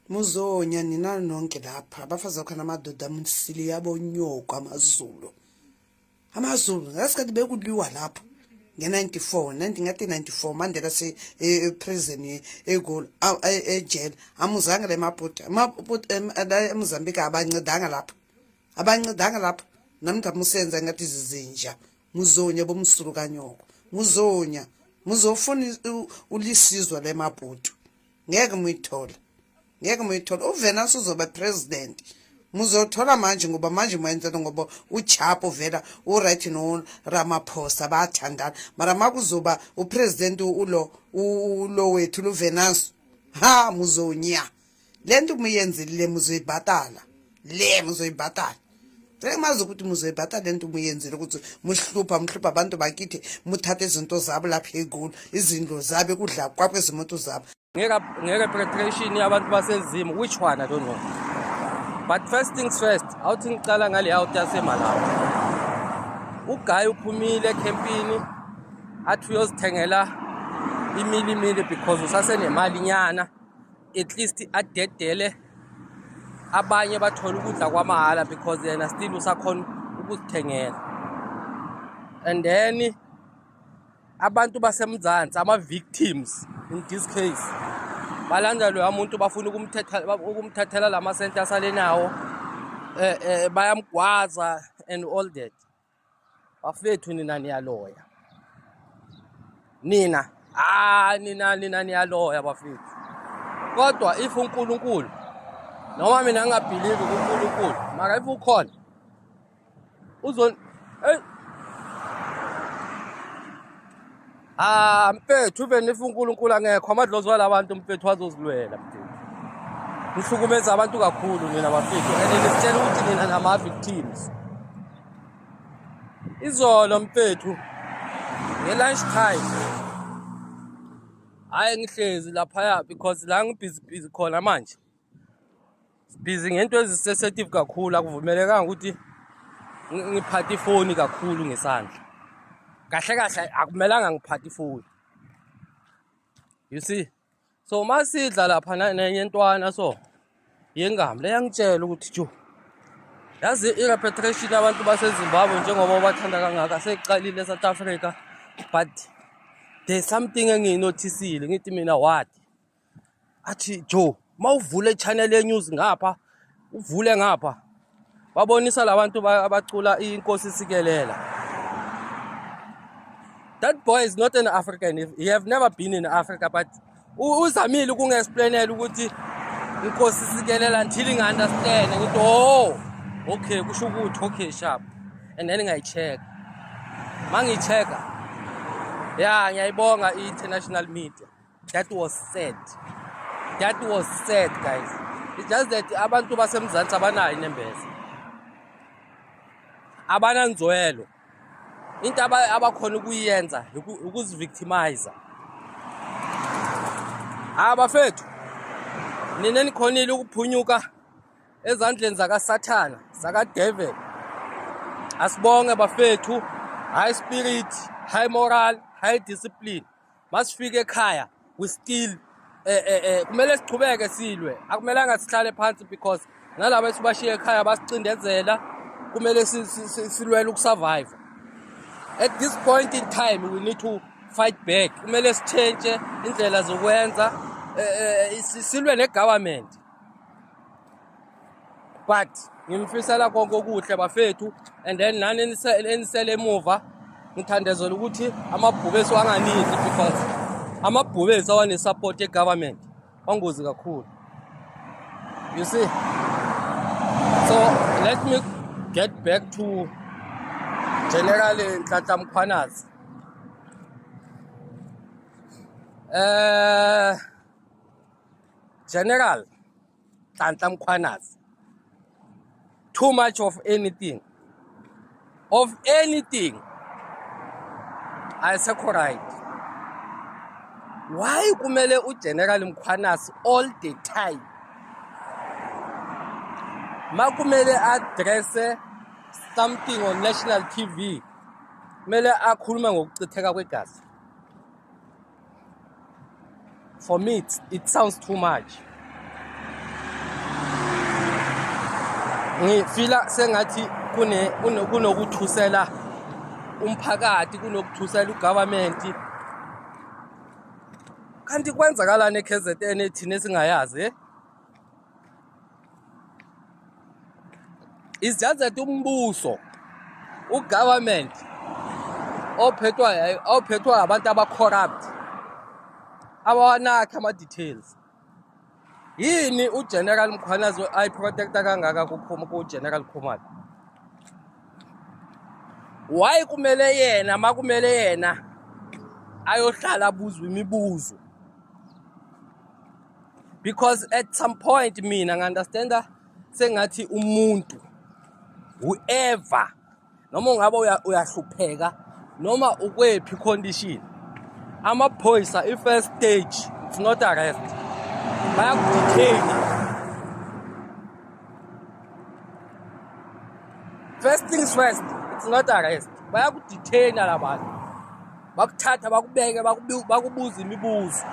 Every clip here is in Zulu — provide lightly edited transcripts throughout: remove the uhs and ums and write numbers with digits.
Muzonya nina nonke lapha abafazi bakhona amadoda amsili yabonyoko amazulu ngasikhathi bekuliwa lapha nge94 ngathi 94 Mandela prison eGoli ejele amuzange lemabhuti eMozambique abancedanga lapha namntu amusenza ngathi izinja muzonya bomsulu kanyoko muzonya muzofuna ulisizwa lemabhuti ngeke muyithola uVenus uzoba president muzothola manje ngoba manje mwenza ngoba uChapo vela uright no Ramaphosa bathandana mara makuzoba upresident ulo wethu uVenus muzonya lento muyenzile muzoyibhatala Mazi ukuthi muzoyibhatala lento muyenzile ukuthi muhlupha abantu bakithi muthathe izinto zabo lapha eGoli izindlo zabe kudla kwaphe izimoto zabo ngeke preparation yabantu basenzima which one I don't know but first things first awuthi ngicala ngale out yaseMalawi uGuy uphumile campini athi uyozithengela imilimili because usasenemali nyana at least adedele abanye bathola ukudla kwamahala because yena still usakhona ukuzithengela and then abantu basemzansi ama victims in this case balanda lo umuntu bafuna ukumthathela lama sente asalenawo bayamgwaza and all that bafethu nina niyaloya nina niyaloya bafethu kodwa if uNkulunkulu noma mina ngingabelieve kuNkulunkulu mara if ukhona mfethu even if uNkulunkulu angekho amadlozi walabantu mfethu azozilwela mfethu ngihlukumeza abantu kakhulu mina bafethu and nisitshela ukuthi nina nama victims izolo mfethu nge-lunch time hayi ngihlezi lapha because la ngibhizi khona manje busy ngento ezisensitive kakhulu akuvumelekanga ukuthi ngiphathe ifoni kakhulu ngesandla kahle akumelanga ngiphathe ifoni you see so masidla lapha nenye intwana so yengami leyangitshela ukuthi jo yazi i-repatriation abantu baseZimbabwe njengoba bathanda kangaka seqalile eSouth Africa but there's something engiyinotisile ngithi mina what athi jo mawuvule channel ye-news ngapha uvule ngapha babonisa labantu abacula inkosi sikelela. That boy is not an African. He have never been in Africa, but uzamile ukungi-explainela ukuthi inkosi sikelela until ngi-understand ngithi oh okay kusho ukuthi okay sharp and then ngayi-check mangiyi-checka ngiyayibonga i-international media. That was sad guys. It's just that abantu basemzansi abanayo inembeza abananzwelo into abakhona ukuyenza ukuzivictimize abafethu nina nikhonile ukuphunyuka ezandleni zakaSathana zakadevil asibonge bafethu high spirit high moral high discipline masifike ekhaya we still kumele sichubeke silwe akumelanga sihlale phansi because nalabo esibashiye ekhaya basicindezela kumele silwele ukusurvive. At this point in time we need to fight back kumele sichange indlela zokwenza silwe negovernment but ngimfisela konke okuhle bafethu and then nani enisele emuva ngithandezela ukuthi amabhubesi anganithi because amabhubesi awane support egovernment angozi kakhulu you see. So let me get back to General Nhlanhla Mkhwanazi. General Nhlanhla Mkhwanazi, too much of anything ayisekho right. Why kumele uGeneral Mkhwanazi all the time makumele address something on national TV kumele akhuluma ngokuchitheka kwegazi? For me it sounds too much. ngifila sengathi kunokuthusela umphakathi kunokuthusela ugovernment kanti kwenzakalani eKZN ethina singayazi is just that umbuso ugovernment ophethwa abantu abacorrupt abawanakha ama-details yini uGeneral Mkhwanazi ayiprotecta kangaka ku-General Khumalo why kumele yena makumele yena ayohlala abuzwe imibuzo because at some point mina ngi-understanda sengathi umuntu whoever noma ungabe uyahlupheka noma ukwephi condition amaphoyisa i-first stage it's not arrest bayakudetain first things first it's not arrest bayakudetain labantu bakuthatha bakubeke bakubuza imibuzo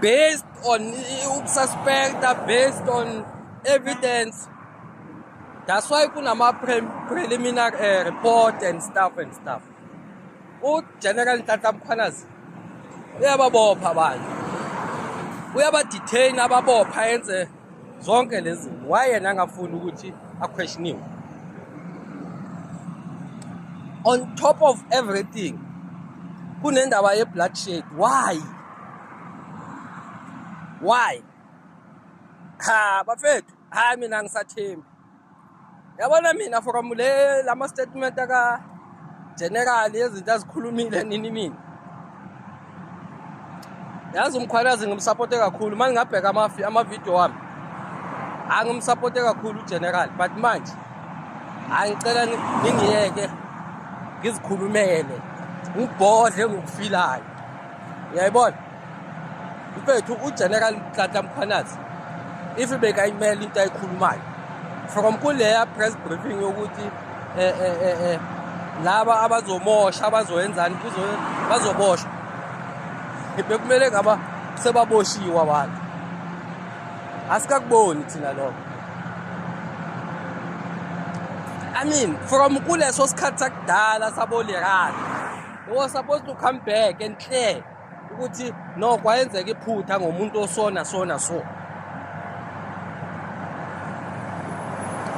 based on suspect based on evidence. That's why kunama preliminary report and stuff. General Ntata Mkhwanazi uyababopha abantu. Uyabadetain ababopha yenze zonke lezi. Why yena angafuni ukuthi aquestioniwe? On top of everything, kunendaba ye bloodshed. Why? Bafethu, mina ngisathembi. Yabona mina from lama statement aka general yezinto azikhulumile nini mina. Yazi uMkhwanazi ngimsupport kakhulu manje ngabheka ama video wami. Angimsupport kakhulu uGeneral but manje angicela ngingiyeke ngizikhulumele. Ngibhodle ngokufilayo. Uyayibona? Mfethu uGeneral Ntata Mkhwanazi if bekayimela into ayikhulumayo from kuleya press briefing yokuthi laba abazomosha abazoyenzani bazoboshwa bekumele ngaba sebaboshiwe abantu asikakuboni thina lokho I mean from kuleso sikhathi sakudala sabolerana they were supposed to come back and clear ukuthi no kwayenzeka iphutha ngomuntu osona so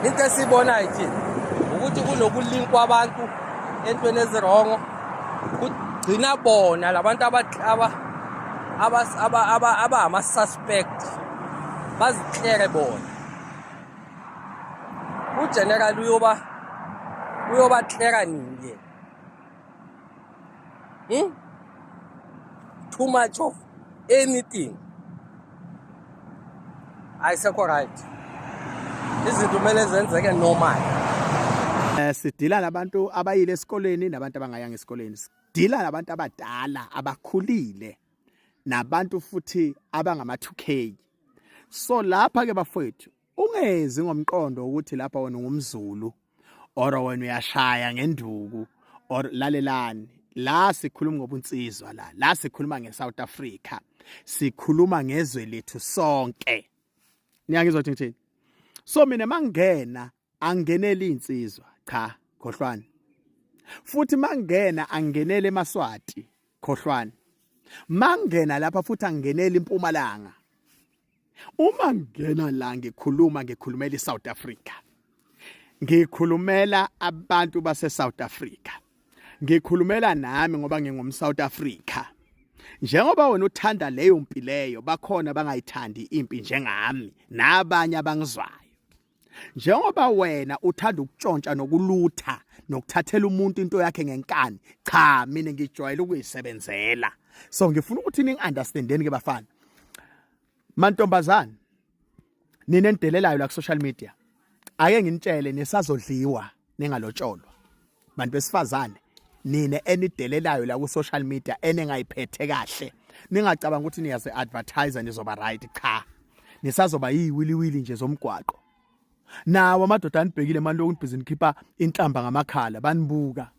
into esibona ithi ukuthi kunokulinkwa abantu entweni ezirongo kugcina bona labantu ama suspect baziklere bona uGeneral uyoba clear nini too much of anything ayisekho right izinto kumele zenzeke normal sidila nabantu abayile esikoleni nabantu abangayanga esikoleni sidila nabantu abadala abakhulile nabantu futhi abangama 2K so lapha ke bafowethu ungezi ngomqondo ukuthi lapha wena ngumZulu or wena uyashaya ngenduku or lalelani la sikhuluma ngobunsizwa la sikhuluma ngeSouth Africa sikhuluma ngezwe lethu sonke niyangizwa thini so mina mangena angenele insizwa cha khohlwana futhi mangena angenele eMaswati khohlwana mangena lapha futhi angenele eMpumalanga uma ngena la ngikhulumela eSouth Africa ngikhulumela abantu base-South Africa ngikhulumela nami ngoba ngingumSouth Africa njengoba wena uthanda leyo mpi leyo bakhona bangayithandi impi njengami nabanye abangizwayo njengoba wena uthanda ukutshontsha nokulutha nokuthathela umuntu into yakhe ngenkani cha mina ngijwayele ukuyisebenzela so ngifuna ukuthi ningi-understandeni ke bafana mantombazana ninendelelayo la ku social media ake nginitshele nisazodliwa ningalotsholwa bantu besifazane nine enidelelayo la ku social media enengayiphethe kahle ningacabanga ukuthi niyaze advertiser nizoba right cha nisazoba yiwiliwili nje zomgwaqo nawo amadoda anibhekile manje lokubhizi nikhipha inhlamba ngamakhala banibuka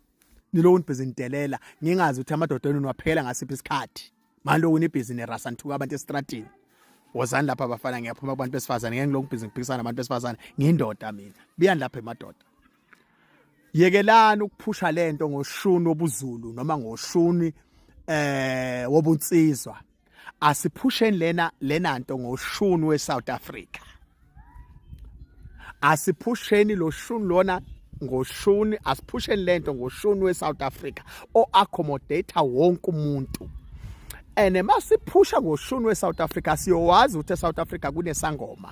nilokubhizi nidelela ngingazi ukuthi amadoda enu niwaphela ngasiphi isikhathi manje lokuni ibhizi nerasa nithuka abantu estradini wozani lapha abafana ngiyaphuma kubantu besifazane ngeke ngilokhu ngiphikisana nabantu besifazane ngiyindoda mina biyani lapha emadoda yekelani ukuphusha lento ngoshuni wobuZulu noma ngoshuni wobunsizwa asiphusheni lena nto ngoshuni weSouth Africa asiphusheni lo shuni lona ngoshuni asiphusheni lento ngoshuni weSouth Africa o accommodate wonke umuntu ene masiphusha ngoshuni weSouth Africa siyowazi ukuthi eSouth Africa kunesangoma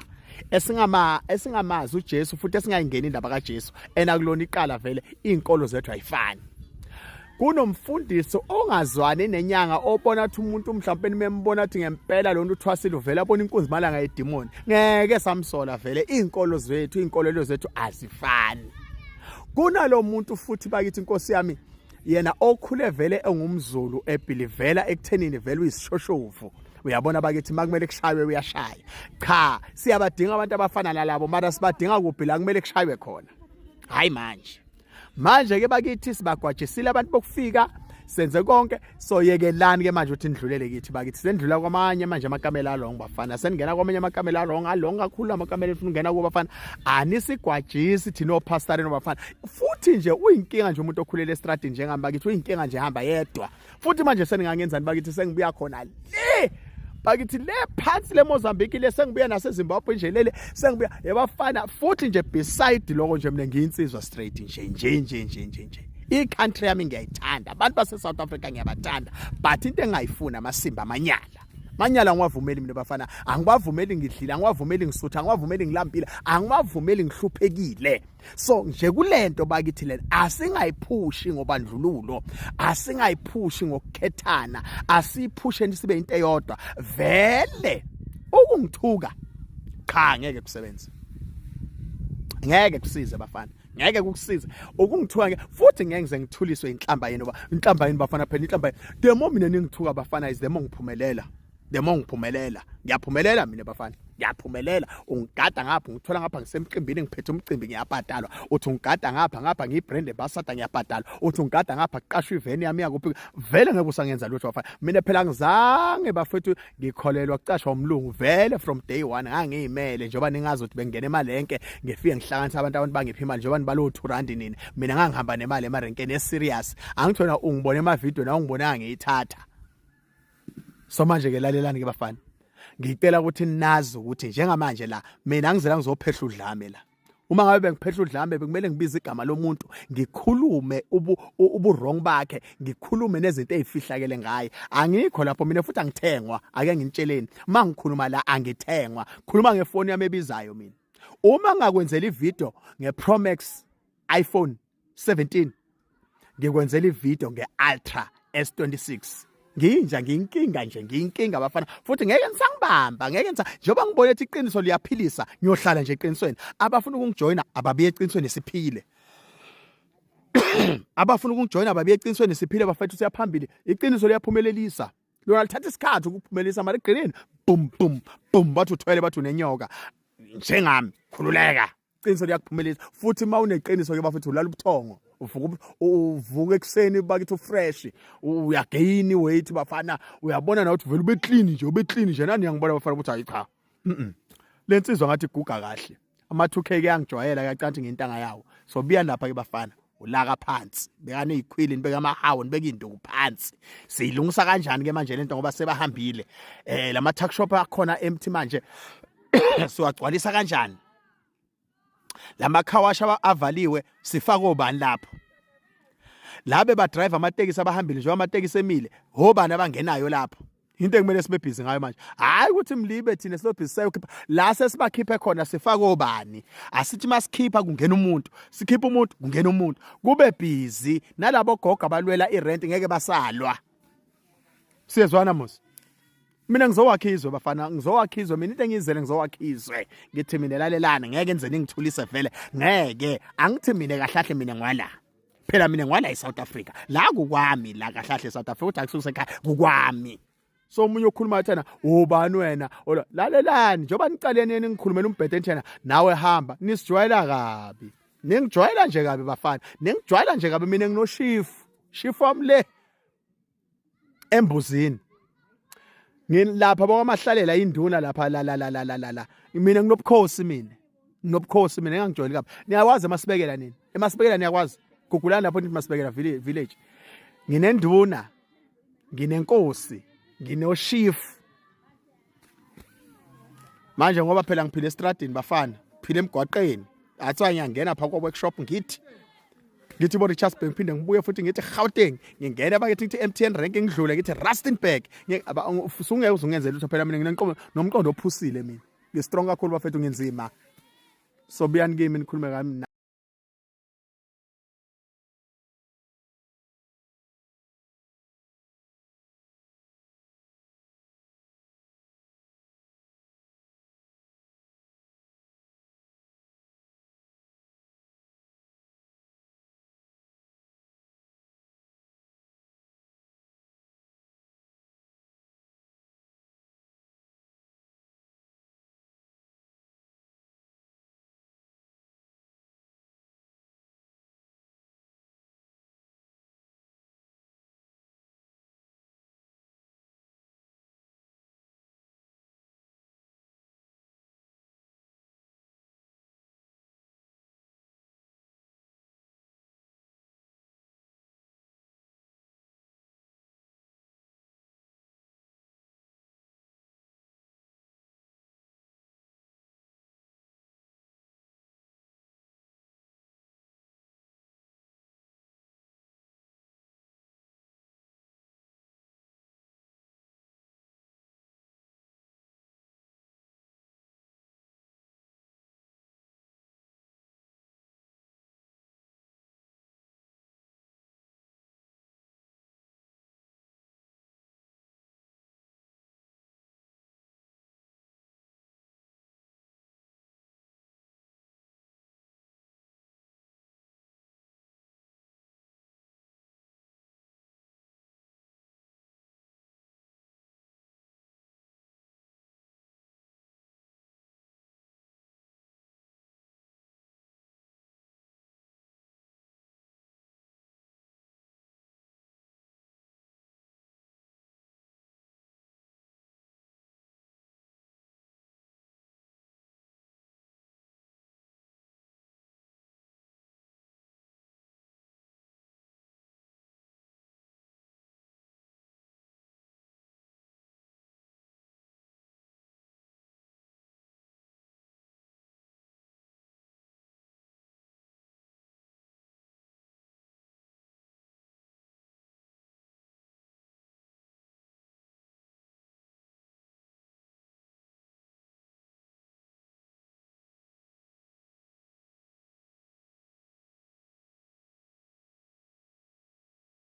esingamazi uJesu futhi esingayingeni indaba kaJesu enakulona iqala vele izinkolo zethu ayifani kunomfundisi ongazwani nenyanga obona ukuthi umuntu mhlawumbe nimembona ukuthi ngempela lo muntu uthwasile uvela abona inkunzi malanga yedemoni ngeke samsola vele izinkolo zethu azifani kunalo muntu futhi bakithi inkosi yami yena okhule vele engumZulu ebelivela ekuthenini vele uyisishoshovu uyabona bakithi makumele kushaywe uyashaya cha siyabadinga abantu abafana nalabo mara sibadinga kuphi la kumele kushaywe khona hayi manje ke bakithi sibagwajisile abantu bokufika senze konke soyekelani ke manje uthi ndlulele kithi bakithi sendlula kwamanye manje amakamela along bafana sengena kwamanye amakamela along kakhulu amakamela efuna ungena kuba bafana anisigwajisi thina opastor nobafana futhi nje uyinkinga nje umuntu okhulele estradini njengami bakithi uyinkinga nje hamba yedwa futhi manje seningangenzani bakithi sengibuya khona le bakithi le phansi le Mozambique le sengibuya naseZimbabwe nje lele sengibuya yabafana futhi nje beside lokho nje mina ngiyinsizwa straight nje i-country yami ngiyayithanda abantu base-South Africa ngiyabathanda but into engayifuna amasimba manyala ngiwavumeli mina bafana angibavumeli ngidlila angibavumeli ngisutha angibavumeli ngilambile angibavumeli ngihluphekile so nje kulento bakithi lena asingayiphushi ngobandlululo asingayiphushi ngokukhethana asiphusheni sibe into eyodwa vele ukungithuka cha ngeke kusebenze ngeke kusize bafana ngeke kukusiza ukungithuka ke futhi ngeke ngize ngithuliswe inhlamba yini bafana phela inhlamba demo mina ningithuka bafana is demo ngiphumelela ngiyaphumelela mina bafana ngiyaphumelela ungigada ngapha ngithola ngapha ngisemcimbini ngiphethe umcimbi ngiyabhadalwa uthi ungigada ngapha ngiyibrand ambassador ngiyabhadalwa uthi ungigada ngapha kuqashwe iveni yami yakuphi vele ngeke usangenza lutho bafana mina phela ngizange bafethu ngikholelwa kucashwa umlungu vele from day 1 ngangiyimele njengoba ningazi ukuthi bengena emalenke ngifike ngihlanganisa abantu bangiphi imali njengoba nibalo 2 rand nini mina ngangihamba nemali emarenkeni eserious angithona ungibona emavideo na ungibonanga ngiyithatha so manje ke lalelani ke bafana ngicela ukuthi nazi ukuthi njengamanje la mina angizela ngizophehla udlame la uma ngabe bengiphehla udlame bekumele ngibize igama lomuntu ngikhulume ubu-wrong bakhe ngikhulume nezinto ezifihlakele ngaye angikho lapho mina futhi angithengwa ake nginitsheleni mangikhuluma la angithengwa khuluma ngefoni yami ebizayo mina uma ngakwenzela ivideo ngePro Max iPhone 17 ngikwenzela ivideo ngeUltra S26 ngiyinkinga bafana futhi ngeke ngisangibamba njengoba ngibone ukuthi iqiniso liyaphilisa ngiyohlala nje eqinisweni abafuna ukungijoina ababiye eqinisweni siphile abafuna ukungijoina ababiye eqinisweni siphile bafethu siyaphambili iqiniso liyaphumelelisa lona lithatha isikhathi ukuphumelelisa mara eqineni bum bathi uthwele bathi unenyoka njengami khululeka iqiniso liyakuphumelelisa futhi mawuneqiniso ke bafethu ulala ubuthongo uvuka ekseni bakithi fresh uyagain weight bafana uyabona na ukuthi vele ube clean nje nani ngiyangibona bafana ukuthi hayi cha lensizwa ngathi iguga kahle ama 2K ke angijwayela kacanti ngentanga yawo so biya lapha ke bafana ulaka phansi bekane izikhwili nibeka amahawu nibeka induku phansi siyilungisa kanjani ke manje lento ngoba sebahambile lama tuck shop akhona empty manje siwagcwalisa kanjani lama khawasha avaliwe sifaka obani lapho labe ba driver amatekisi abahambile nje amatekisi emile hobani abangenayo lapho into ekumele sibe busy ngayo manje hayi ukuthi mlibe thina silo busy sayokhipha la sesibakhiphe khona sifaka obani asithi masikhipha kungena umuntu sikhipha umuntu kungena umuntu kube busy nalabo gogo abalwela irent ngeke basalwa siyezwana musi mina ngizowakhizwe bafana ngizowakhizwe mina into engizele ngizowakhizwe ngithi mina lalelana ngeke ngize ningithulise vele ngeke angithi mina kahlahle mina ngwala phela mina ngwala eSouth Africa la kukwami la kahlahle eSouth Africa uthi akususe ekhaya kukwami so umunye ukhuluma thana ubani wena lalelani njoba nicaleni ningikhulumela umbhede nthena nawe hamba nisijwayela kabi ningijwayela nje kabi bafana ningijwayela nje kabi mina ngino shifu wami le embuzini ngilapha bokwamahlalela induna lapha la mina nginobukhosi mina engangijoyeli kapha niyakwazi eMasibekela nini eMasibekela niyakwazi gugulani lapho nithi Masibekela village nginenduna nginenkosi nginoshifu manje ngoba phela ngiphile estradini bafana phile emgwaqeni athiwa ngiyangena phakathi kwa-workshop ngithi bo Richards Bay ngiphinde ngibuye futhi ngithi Gauteng ngingena bakithi ngithi MTN rank ngidlule ngithi Rustenburg usungeke uzungenzela lutho phela mina nginenqondo nomqondo ophusile mina ngistrong kakhulu bafethu ngenzima so buyani kimi nikhulume kami